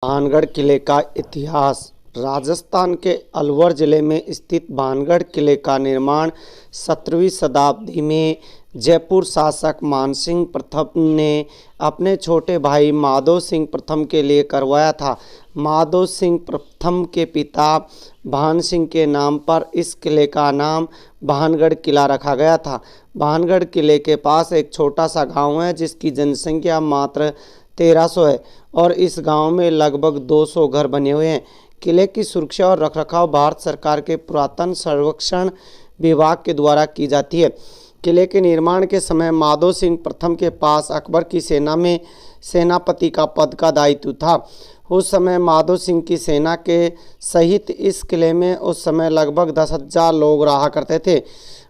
भानगढ़ किले का इतिहास। राजस्थान के अलवर जिले में स्थित भानगढ़ किले का निर्माण 17वीं शताब्दी में जयपुर शासक मानसिंह प्रथम ने अपने छोटे भाई माधो सिंह प्रथम के लिए करवाया था। माधो सिंह प्रथम के पिता भान सिंह के नाम पर इस किले का नाम भानगढ़ किला रखा गया था। भानगढ़ किले के पास एक छोटा सा गांव है जिसकी जनसंख्या मात्र 1300 है और इस गांव में लगभग 200 घर बने हुए हैं। किले की सुरक्षा और रखरखाव भारत सरकार के पुरातन सर्वेक्षण विभाग के द्वारा की जाती है। किले के निर्माण के समय माधो सिंह प्रथम के पास अकबर की सेना में सेनापति का पद का दायित्व था। उस समय माधो सिंह की सेना के सहित इस किले में उस समय लगभग 10,000 लोग रहा करते थे।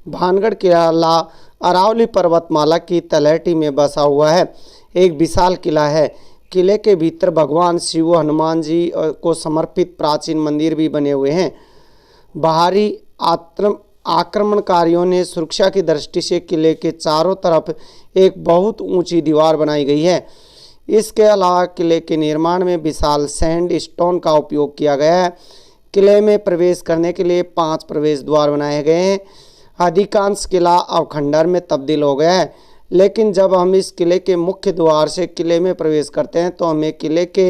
भानगढ़ किला अरावली पर्वतमाला की तलहटी में बसा हुआ है। एक विशाल किला है। किले के भीतर भगवान शिव, हनुमान जी को समर्पित प्राचीन मंदिर भी बने हुए हैं। बाहरी आक्रमणकारियों ने सुरक्षा की दृष्टि से किले के चारों तरफ एक बहुत ऊंची दीवार बनाई गई है। इसके अलावा किले के निर्माण में विशाल सैंड स्टोन का उपयोग किया गया है। किले में प्रवेश करने के लिए 5 प्रवेश द्वार बनाए गए हैं। अधिकांश किला अब खंडहर में तब्दील हो गया है, लेकिन जब हम इस किले के मुख्य द्वार से किले में प्रवेश करते हैं तो हमें किले के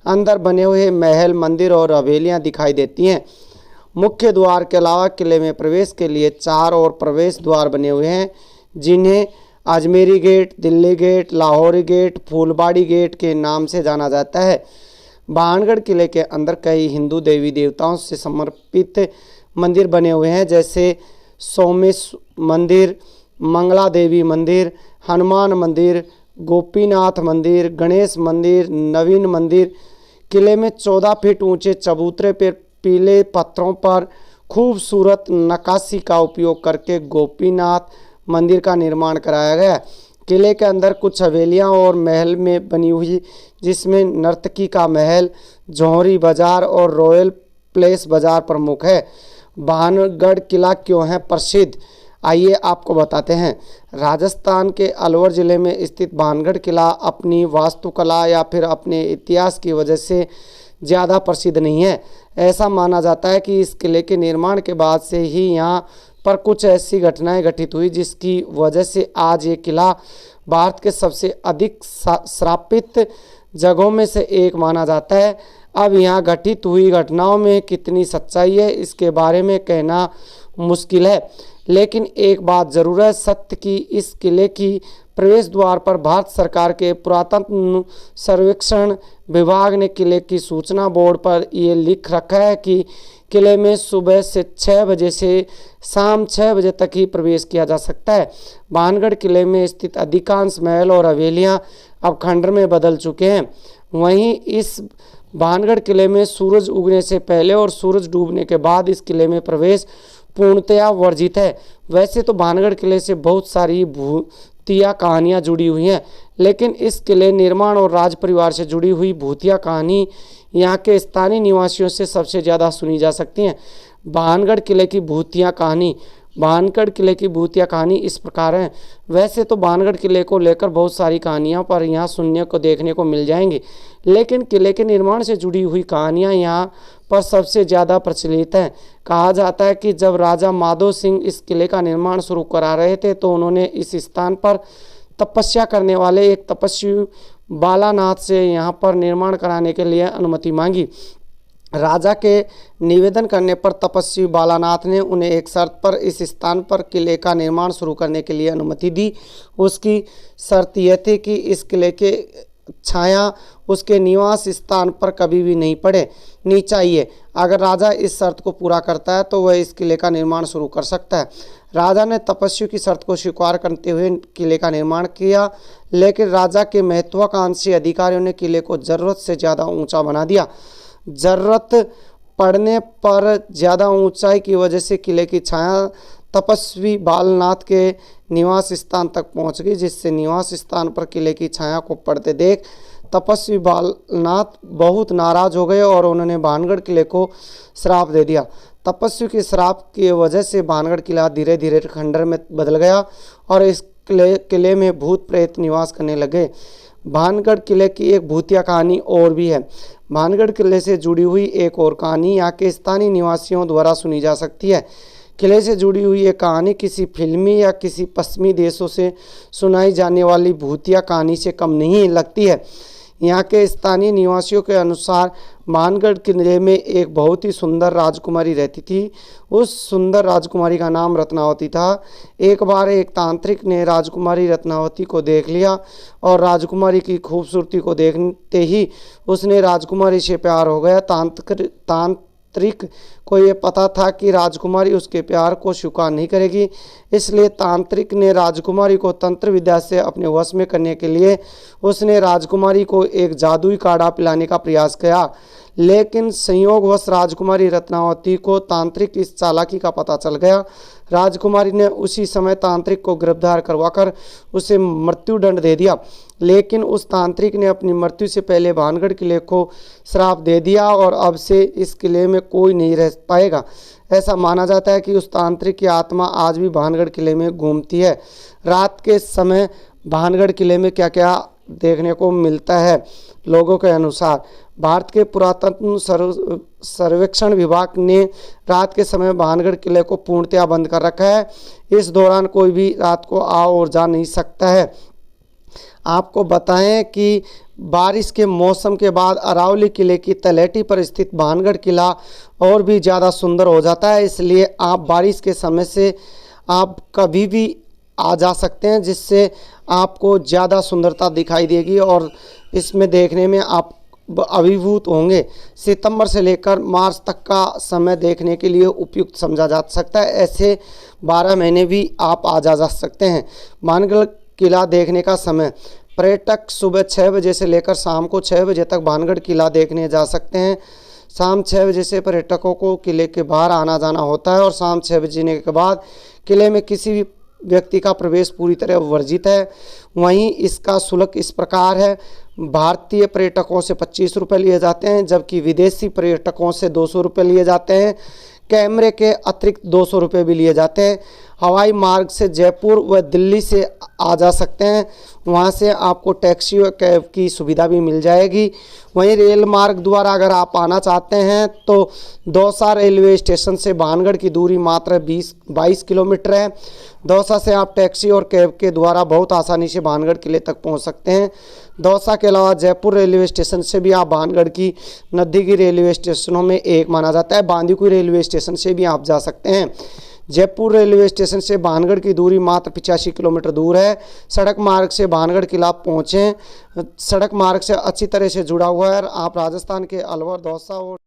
अंदर बने हुए महल, मंदिर और हवेलियां दिखाई देती हैं। मुख्य द्वार के अलावा किले में प्रवेश के लिए 4 और प्रवेश द्वार बने हुए हैं, जिन्हें Ajmeri gate, Delhi gate, Lahori gate, Phoolbari gate के नाम से जाना जाता है। भानगढ़ किले के अंदर कई हिंदू देवी देवताओं से समर्पित मंदिर बने हुए हैं, जैसे सोमेश मंदिर, मंगला देवी मंदिर, हनुमान मंदिर, गोपीनाथ मंदिर, गणेश मंदिर, नवीन मंदिर। किले में 14 फीट ऊंचे चबूतरे पर पीले पत्थरों पर खूबसूरत नक्काशी का उपयोग करके गोपीनाथ मंदिर का निर्माण कराया गया। किले के अंदर कुछ हवेलियां और महल में बनी हुई, जिसमें नर्तकी का महल, जौहरी बाजार और रॉयल प्लेस बाजार प्रमुख है। भानगढ़ किला क्यों है प्रसिद्ध, आइए आपको बताते हैं। राजस्थान के अलवर ज़िले में स्थित भानगढ़ किला अपनी वास्तुकला या फिर अपने इतिहास की वजह से ज़्यादा प्रसिद्ध नहीं है। ऐसा माना जाता है कि इस किले के निर्माण के बाद से ही यहाँ पर कुछ ऐसी घटनाएं घटित हुई जिसकी वजह से आज ये किला भारत के सबसे अधिक श्रापित जगहों में से एक माना जाता है। अब यहाँ घटित हुई घटनाओं में कितनी सच्चाई है इसके बारे में कहना मुश्किल है, लेकिन एक बात ज़रूर है सत्य कि इस किले की प्रवेश द्वार पर भारत सरकार के पुरातन सर्वेक्षण विभाग ने किले की सूचना बोर्ड पर ये लिख रखा है कि किले में सुबह से 6 बजे से शाम 6 बजे तक ही प्रवेश किया जा सकता है। भानगढ़ किले में स्थित अधिकांश महल और हवेलियां अब खंडहर में बदल चुके हैं। वहीं इस भानगढ़ किले में सूरज उगने से पहले और सूरज डूबने के बाद इस किले में प्रवेश पूर्णतया वर्जित है। वैसे तो भानगढ़ किले से बहुत सारी भूतिया कहानियाँ जुड़ी हुई हैं, लेकिन इस किले निर्माण और राज परिवार से जुड़ी हुई भूतिया कहानी यहाँ के स्थानीय निवासियों से सबसे ज़्यादा सुनी जा सकती हैं। भानगढ़ किले की भूतिया कहानी। भानगढ़ किले की भूतिया कहानी इस प्रकार है। वैसे तो भानगढ़ किले को लेकर बहुत सारी कहानियाँ पर यहाँ सुनने को देखने को मिल जाएंगी, लेकिन किले के निर्माण से जुड़ी हुई कहानियाँ यहाँ पर सबसे ज़्यादा प्रचलित हैं। कहा जाता है कि जब राजा माधो सिंह इस किले का निर्माण शुरू करा रहे थे तो उन्होंने इस स्थान पर तपस्या करने वाले एक तपस्वी बालानाथ से यहाँ पर निर्माण कराने के लिए अनुमति मांगी। राजा के निवेदन करने पर तपस्वी बालानाथ ने उन्हें एक शर्त पर इस स्थान पर किले का निर्माण शुरू करने के लिए अनुमति दी। उसकी शर्त यह थी कि इस किले के छाया उसके निवास स्थान पर कभी भी नहीं चाहिए। अगर राजा इस शर्त को पूरा करता है तो वह इस किले का निर्माण शुरू कर सकता है। राजा ने तपस्वी की शर्त को स्वीकार करते हुए किले का निर्माण किया, लेकिन राजा के महत्वाकांक्षी अधिकारियों ने किले को ज़रूरत से ज़्यादा ऊंचा बना दिया। ज़रूरत पड़ने पर ज़्यादा ऊंचाई की वजह से किले की छाया तपस्वी बालनाथ के निवास स्थान तक पहुंच गई, जिससे निवास स्थान पर किले की छाया को पड़ते देख तपस्वी बालनाथ बहुत नाराज हो गए और उन्होंने भानगढ़ किले को श्राप दे दिया। तपस्वी के श्राप की वजह से भानगढ़ किला धीरे धीरे खंडहर में बदल गया और इस किले में भूत प्रेत निवास करने लगे। भानगढ़ किले की एक भूतिया कहानी और भी है। भानगढ़ किले से जुड़ी हुई एक और कहानी यहाँ के स्थानीय निवासियों द्वारा सुनी जा सकती है। किले से जुड़ी हुई ये कहानी किसी फिल्मी या किसी पश्चिमी देशों से सुनाई जाने वाली भूतिया कहानी से कम नहीं लगती है। यहाँ के स्थानीय निवासियों के अनुसार भानगढ़ किले में एक बहुत ही सुंदर राजकुमारी रहती थी। उस सुंदर राजकुमारी का नाम रत्नावती था। एक बार एक तांत्रिक ने राजकुमारी रत्नावती को देख लिया और राजकुमारी की खूबसूरती को देखते ही उसने राजकुमारी से प्यार हो गया। तांत्रिक को ये पता था कि राजकुमारी उसके प्यार को स्वीकार नहीं करेगी, इसलिए तांत्रिक ने राजकुमारी को तंत्र विद्या से अपने वश में करने के लिए उसने राजकुमारी को एक जादुई काढ़ा पिलाने का प्रयास किया। लेकिन संयोगवश राजकुमारी रत्नावती को तांत्रिक इस चालाकी का पता चल गया। राजकुमारी ने उसी समय तांत्रिक को गिरफ्तार करवाकर उसे मृत्युदंड दे दिया। लेकिन उस तांत्रिक ने अपनी मृत्यु से पहले भानगढ़ किले को श्राप दे दिया और अब से इस किले में कोई नहीं रह पाएगा। ऐसा माना जाता है कि उस तांत्रिक की आत्मा आज भी भानगढ़ किले में घूमती है। रात के समय भानगढ़ किले में क्या क्या देखने को मिलता है? लोगों के अनुसार भारत के पुरातत्व सर्वेक्षण विभाग ने रात के समय भानगढ़ किले को पूर्णतया बंद कर रखा है। इस दौरान कोई भी रात को आ और जा नहीं सकता है। आपको बताएं कि बारिश के मौसम के बाद अरावली किले की तलहटी पर स्थित भानगढ़ किला और भी ज़्यादा सुंदर हो जाता है, इसलिए आप बारिश के समय से आप कभी भी आ जा सकते हैं, जिससे आपको ज़्यादा सुंदरता दिखाई देगी और इसमें देखने में आप अभिभूत होंगे। सितंबर से लेकर मार्च तक का समय देखने के लिए उपयुक्त समझा जा सकता है। ऐसे 12 महीने भी आप आ जा सकते हैं। भानगढ़ किला देखने का समय पर्यटक सुबह 6 बजे से लेकर शाम को 6 बजे तक भानगढ़ किला देखने जा सकते हैं। शाम 6 बजे से पर्यटकों को किले के बाहर आना जाना होता है और शाम 6 बजे के बाद किले में किसी भी व्यक्ति का प्रवेश पूरी तरह वर्जित है। वहीं इसका शुल्क इस प्रकार है। भारतीय पर्यटकों से 25 रुपये लिए जाते हैं, जबकि विदेशी पर्यटकों से 200 रुपये लिए जाते हैं। कैमरे के अतिरिक्त 200 रुपये भी लिए जाते हैं। हवाई मार्ग से जयपुर व दिल्ली से आ जा सकते हैं, वहां से आपको टैक्सी व कैब की सुविधा भी मिल जाएगी। वहीं रेल मार्ग द्वारा अगर आप आना चाहते हैं तो दौसा रेलवे स्टेशन से भानगढ़ की दूरी मात्र 22 किलोमीटर है। दौसा से आप टैक्सी और कैब के द्वारा बहुत आसानी से भानगढ़ किले तक पहुंच सकते हैं। दौसा के अलावा जयपुर रेलवे स्टेशन से भी आप भानगढ़ की नज़दीकी रेलवे स्टेशनों में एक माना जाता है। बांदीकुई रेलवे स्टेशन से भी आप जा सकते हैं। जयपुर रेलवे स्टेशन से भानगढ़ की दूरी मात्र 85 किलोमीटर दूर है। सड़क मार्ग से भानगढ़ किला पहुँचें। सड़क मार्ग से अच्छी तरह से जुड़ा हुआ है। आप राजस्थान के अलवर, दौसा और